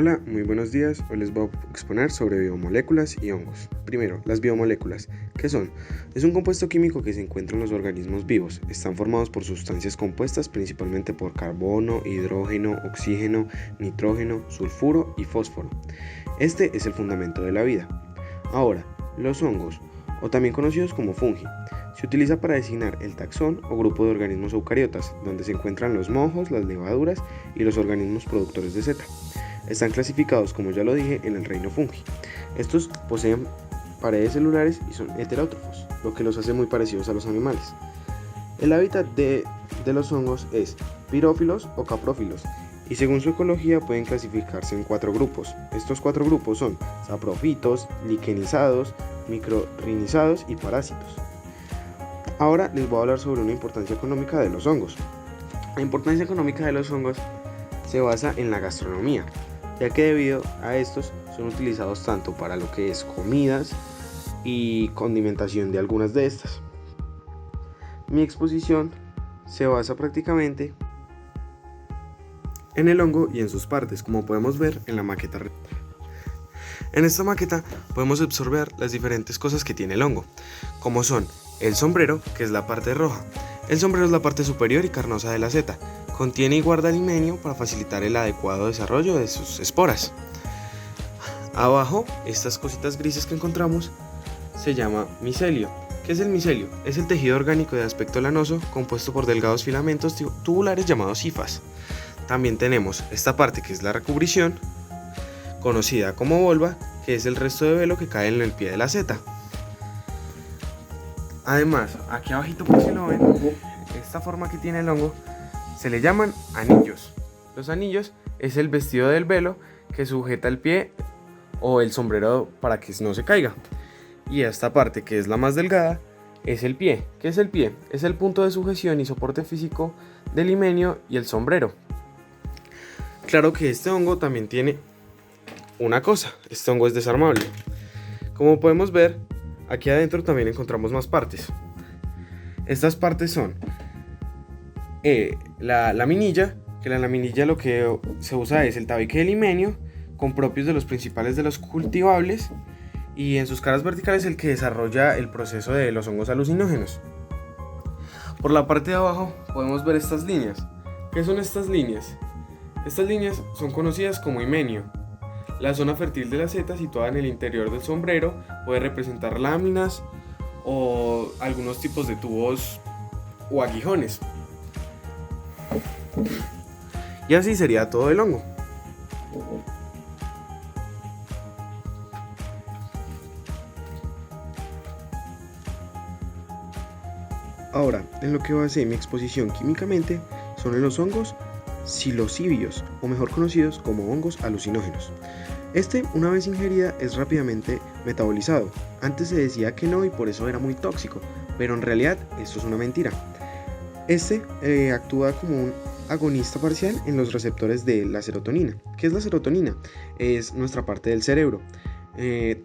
Hola, muy buenos días. Hoy les voy a exponer sobre biomoléculas y hongos. Primero, las biomoléculas. ¿Qué son? Es un compuesto químico que se encuentra en los organismos vivos. Están formados por sustancias compuestas principalmente por carbono, hidrógeno, oxígeno, nitrógeno, sulfuro y fósforo. Este es el fundamento de la vida. Ahora, los hongos, o también conocidos como fungi, se utiliza para designar el taxón o grupo de organismos eucariotas, donde se encuentran los mohos, las levaduras y los organismos productores de seta. Están clasificados, como ya lo dije, en el reino fungi. Estos poseen paredes celulares y son heterótrofos, lo que los hace muy parecidos a los animales. El hábitat de los hongos es pirófilos o caprófilos, y según su ecología pueden clasificarse en 4 grupos. Estos 4 grupos son saprófitos, liquenizados, microrinizados y parásitos. Ahora les voy a hablar sobre una importancia económica de los hongos. La importancia económica de los hongos se basa en la gastronomía, ya que debido a estos son utilizados tanto para lo que es comidas y condimentación de algunas de estas. Mi exposición se basa prácticamente en el hongo y en sus partes, como podemos ver en la maqueta. En esta maqueta podemos observar las diferentes cosas que tiene el hongo, como son el sombrero, que es la parte roja. El sombrero es la parte superior y carnosa de la seta. Contiene y guarda limenio para facilitar el adecuado desarrollo de sus esporas. Abajo, estas cositas grises que encontramos se llama micelio. ¿Qué es el micelio? Es el tejido orgánico de aspecto lanoso compuesto por delgados filamentos tubulares llamados hifas. También tenemos esta parte que es la recubrición, conocida como volva, que es el resto de velo que cae en el pie de la seta. Además, aquí abajito, por si lo ven, esta forma que tiene el hongo se le llaman anillos. Los anillos es el vestido del velo que sujeta el pie o el sombrero para que no se caiga. Y esta parte, que es la más delgada, es el pie. ¿Qué es el pie? Es el punto de sujeción y soporte físico del himenio y el sombrero. Claro que este hongo también tiene una cosa, este hongo es desarmable. Como podemos ver, aquí adentro también encontramos más partes. Estas partes son la laminilla, que la laminilla lo que se usa es el tabique del himenio, con propios de los principales de los cultivables, y en sus caras verticales el que desarrolla el proceso de los hongos alucinógenos. Por la parte de abajo podemos ver estas líneas. ¿Qué son estas líneas? Estas líneas son conocidas como himenio. La zona fértil de la seta, situada en el interior del sombrero, puede representar láminas o algunos tipos de tubos o aguijones. Y así sería todo el hongo. Ahora, en lo que basé mi exposición químicamente son en los hongos psilocibios, o mejor conocidos como hongos alucinógenos. Una vez ingerida, es rápidamente metabolizado. Antes se decía que no y por eso era muy tóxico, pero en realidad esto es una mentira. Actúa como un agonista parcial en los receptores de la serotonina. ¿Qué es la serotonina? Es nuestra parte del cerebro,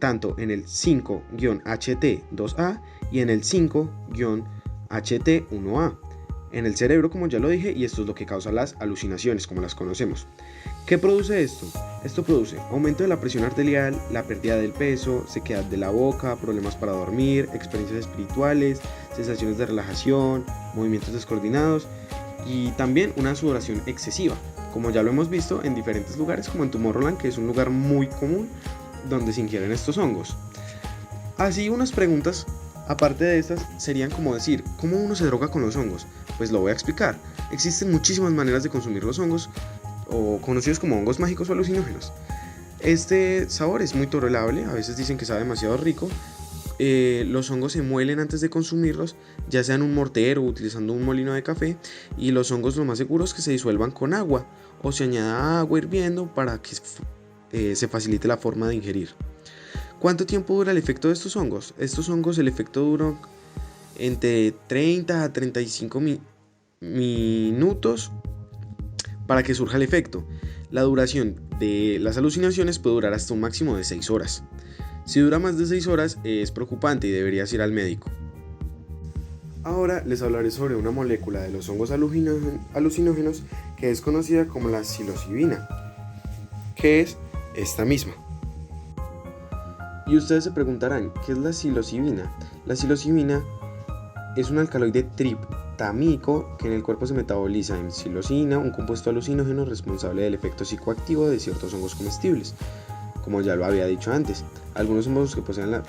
tanto en el 5-HT2A y en el 5-HT1A. En el cerebro, como ya lo dije, y esto es lo que causa las alucinaciones, como las conocemos. ¿Qué produce esto? Esto produce aumento de la presión arterial, la pérdida del peso, sequedad de la boca, problemas para dormir, experiencias espirituales, sensaciones de relajación, movimientos descoordinados y también una sudoración excesiva, como ya lo hemos visto en diferentes lugares, como en Tomorrowland, que es un lugar muy común donde se ingieren estos hongos. Así, unas preguntas aparte de estas serían como decir, ¿cómo uno se droga con los hongos? Pues lo voy a explicar. Existen muchísimas maneras de consumir los hongos, o conocidos como hongos mágicos o alucinógenos. Este sabor es muy tolerable, a veces dicen que sabe demasiado rico. Los hongos se muelen antes de consumirlos, ya sea en un mortero o utilizando un molino de café, y los hongos lo más seguro es que se disuelvan con agua o se añada agua hirviendo para que se facilite la forma de ingerir. ¿Cuánto tiempo dura el efecto de estos hongos? Estos hongos, el efecto dura entre 30 a 35 minutos para que surja el efecto. La duración de las alucinaciones puede durar hasta un máximo de 6 horas. Si dura más de 6 horas es preocupante y deberías ir al médico. Ahora les hablaré sobre una molécula de los hongos alucinógenos que es conocida como la psilocibina, que es esta misma. Y ustedes se preguntarán, ¿qué es la psilocibina? La psilocibina es un alcaloide triptamínico que en el cuerpo se metaboliza en psilocina, un compuesto alucinógeno responsable del efecto psicoactivo de ciertos hongos comestibles. Como ya lo había dicho antes, algunos hongos que poseen la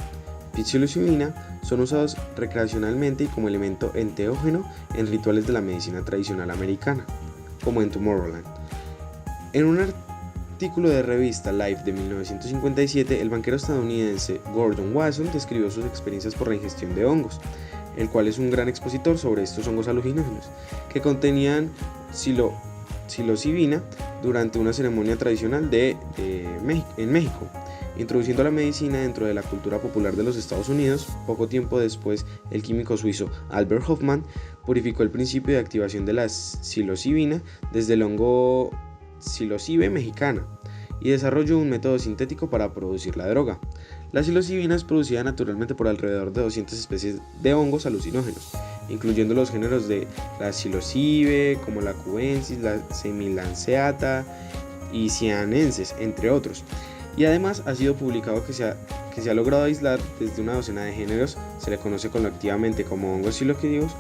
psilocibina son usados recreacionalmente y como elemento enteógeno en rituales de la medicina tradicional americana, como en Tomorrowland. En un artículo de revista Life de 1957, el banquero estadounidense Gordon Wasson describió sus experiencias por la ingestión de hongos, el cual es un gran expositor sobre estos hongos alucinógenos, que contenían psilocibina durante una ceremonia tradicional en México, introduciendo la medicina dentro de la cultura popular de los Estados Unidos. Poco tiempo después, el químico suizo Albert Hofmann purificó el principio de activación de la psilocibina desde el hongo Psilocybe mexicana y desarrolló un método sintético para producir la droga. La psilocibina es producida naturalmente por alrededor de 200 especies de hongos alucinógenos, incluyendo los géneros de la Psilocybe, como la cubensis, la semilanceata y cianensis, entre otros. Y además ha sido publicado que se ha logrado aislar desde una docena de géneros. Se le conoce colectivamente como hongos psiloquídicos.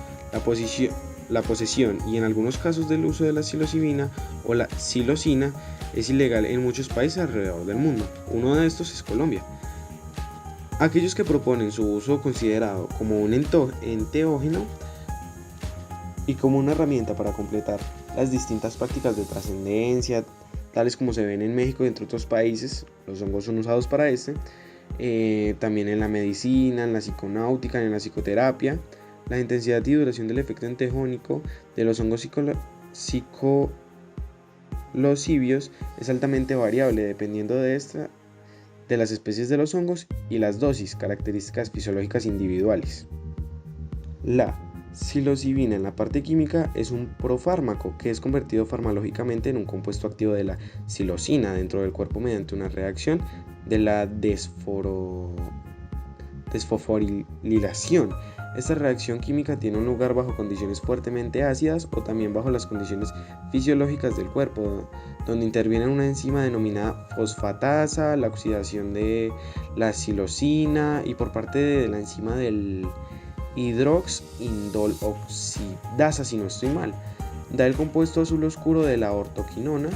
La posesión y en algunos casos del uso de la psilocibina o la psilocina es ilegal en muchos países alrededor del mundo. Uno de estos es Colombia. Aquellos que proponen su uso considerado como un enteógeno y como una herramienta para completar las distintas prácticas de trascendencia, tales como se ven en México y entre otros países, los hongos son usados para también en la medicina, en la psiconáutica, en la psicoterapia. La intensidad y duración del efecto enteogénico de los hongos psilocibios es altamente variable dependiendo de las especies de los hongos y las dosis, características fisiológicas individuales. La psilocibina en la parte química es un profármaco que es convertido farmacológicamente en un compuesto activo de la psilocina dentro del cuerpo mediante una reacción de la desfosforilación. Esta reacción química tiene un lugar bajo condiciones fuertemente ácidas o también bajo las condiciones fisiológicas del cuerpo, donde interviene una enzima denominada fosfatasa, la oxidación de la psilocina y por parte de la enzima del hidroxindoloxidasa, si no estoy mal, da el compuesto azul oscuro de la ortoquinona.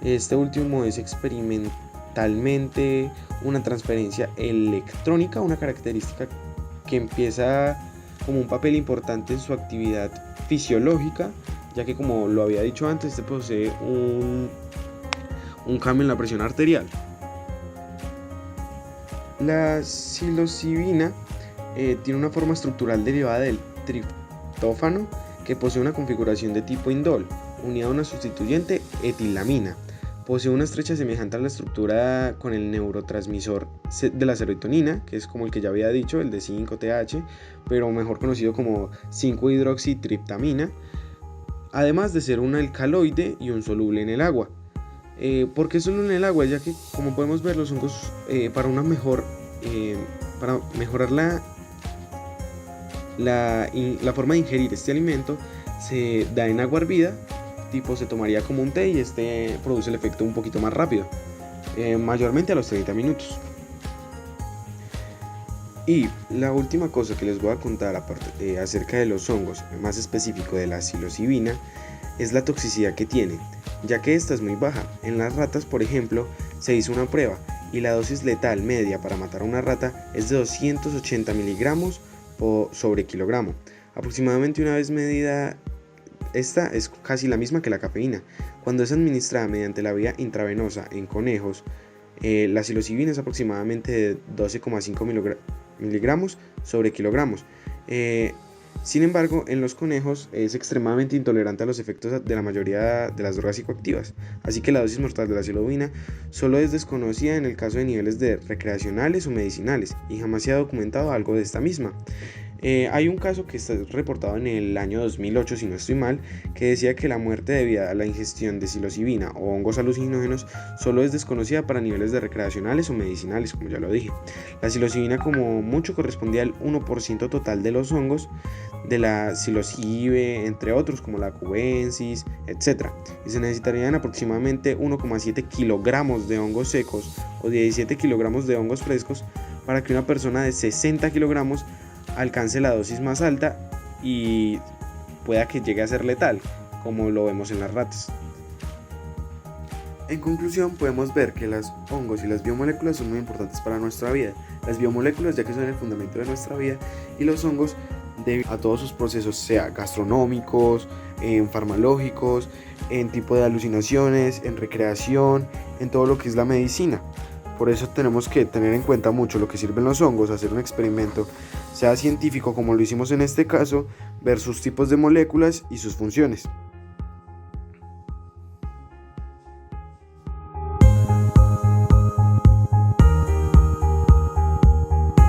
Este último es experimentalmente una transferencia electrónica, una característica que empieza como un papel importante en su actividad fisiológica, ya que como lo había dicho antes, este posee un cambio en la presión arterial. La psilocibina tiene una forma estructural derivada del triptófano que posee una configuración de tipo indol, unida a una sustituyente etilamina. Posee una estrecha semejanza a la estructura con el neurotransmisor de la serotonina, que es como el que ya había dicho, el de 5-TH, pero mejor conocido como 5-hidroxitriptamina, además de ser un alcaloide y un soluble en el agua. ¿Por qué soluble en el agua? Ya que, como podemos ver, los hongos para mejorar la forma de ingerir este alimento se da en agua hervida, tipo se tomaría como un té, y este produce el efecto un poquito más rápido, mayormente a los 30 minutos. Y la última cosa que les voy a contar acerca de los hongos, más específico de la psilocibina, es la toxicidad que tiene, ya que esta es muy baja. En las ratas, por ejemplo, se hizo una prueba y la dosis letal media para matar a una rata es de 280 miligramos sobre kilogramo. Aproximadamente una vez medida, esta es casi la misma que la cafeína. Cuando es administrada mediante la vía intravenosa en conejos, la psilocibina es aproximadamente de 12,5 miligramos sobre kilogramos. Sin embargo, en los conejos es extremadamente intolerante a los efectos de la mayoría de las drogas psicoactivas, así que la dosis mortal de la psilocibina solo es desconocida en el caso de niveles recreacionales o medicinales, y jamás se ha documentado algo de esta misma. Hay un caso que está reportado en el año 2008, si no estoy mal, que decía que la muerte debida a la ingestión de psilocibina o hongos alucinógenos solo es desconocida para niveles de recreacionales o medicinales, como ya lo dije. La psilocibina como mucho correspondía al 1% total de los hongos de la psilocibe, entre otros como la cubensis, etc. Y se necesitarían aproximadamente 1,7 kilogramos de hongos secos o 17 kilogramos de hongos frescos para que una persona de 60 kilogramos alcance la dosis más alta y pueda que llegue a ser letal, como lo vemos en las ratas. En conclusión, podemos ver que los hongos y las biomoléculas son muy importantes para nuestra vida. Las biomoléculas, ya que son el fundamento de nuestra vida, y los hongos debido a todos sus procesos, sea gastronómicos, farmacológicos, en tipo de alucinaciones, en recreación, en todo lo que es la medicina. Por eso tenemos que tener en cuenta mucho lo que sirven los hongos, hacer un experimento, sea científico como lo hicimos en este caso, ver sus tipos de moléculas y sus funciones.